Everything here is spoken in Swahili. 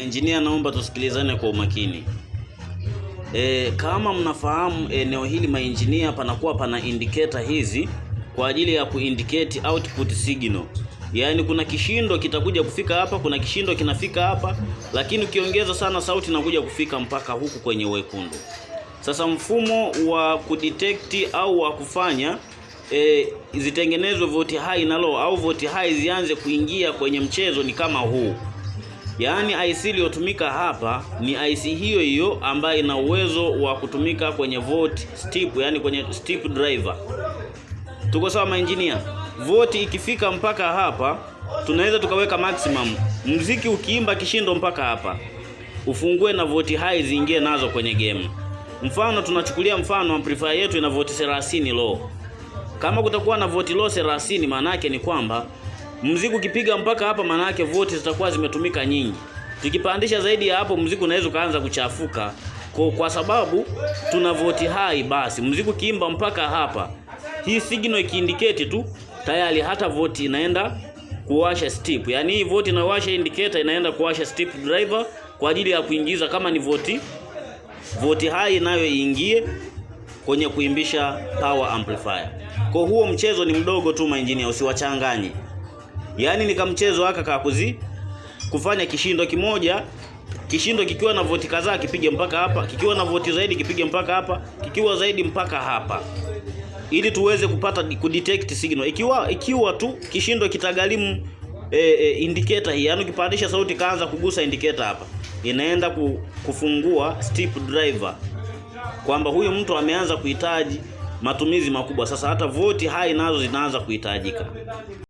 Maengineer, naomba tusikilizane kwa umakini. Kama mnafahamu eneo hili maengineer, panakuwa pana indicator hizi kwa ajili ya kuindicate output signal. Yaani kuna kishindo kitakuja kufika hapa, kuna kishindo kinafika hapa, lakini ukiongeza sana sauti inakuja kufika mpaka huku kwenye wekundu. Sasa mfumo wa kudetect au wa kufanya zitengenezwe volt high na low au volt high zianze kuingia kwenye mchezo ni kama huu. Yaani IC iliyotumika hapa ni IC hiyo hiyo ambayo ina uwezo wa kutumika kwenye volt step, yani kwenye step driver. Tuko sawa maengineer? Volt ikifika mpaka hapa tunaweza tukaweka maximum. Muziki ukiimba kishindo mpaka hapa, ufungue na volt high ziingie nazo kwenye game. Mfano tunachukulia mfano amplifier yetu ina volt 30 low. Kama kutakuwa na volt low 30, maana yake ni kwamba muziki ukipiga mpaka hapa, maana yake volt zitakuwa zimetumika nyingi. Tukipandisha zaidi ya hapo, muziki unaweza kuanza kuchafuka kwa sababu tuna volt high. Basi muziki ukiimba mpaka hapa, hii signal ikiindicate tu tayari hata volt inaenda kuwasha step. Yaani hii volt inawasha indicator, inaenda kuwasha step driver kwa ajili ya kuingiza kama ni volt high nayo iingie kwenye kuimbisha power amplifier. Kwa huo mchezo ni mdogo tu maengineer, usiwachanganye. Yaani ni kama mchezo haka kufanya kishindo kimoja, kishindo kikiwa na voti kadhaa kipige mpaka hapa, kikiwa na voti zaidi kipige mpaka hapa, kikiwa zaidi mpaka hapa, ili tuweze kupata kudetect signal. Ikiwa tu kishindo kitagharimu indicator hii, yaani ukipandisha sauti kaanza kugusa indicator hapa, inaenda kufungua step driver kwamba huyu mtu ameanza kuhitaji matumizi makubwa. Sasa hata voti high nazo zinaanza kuhitajika.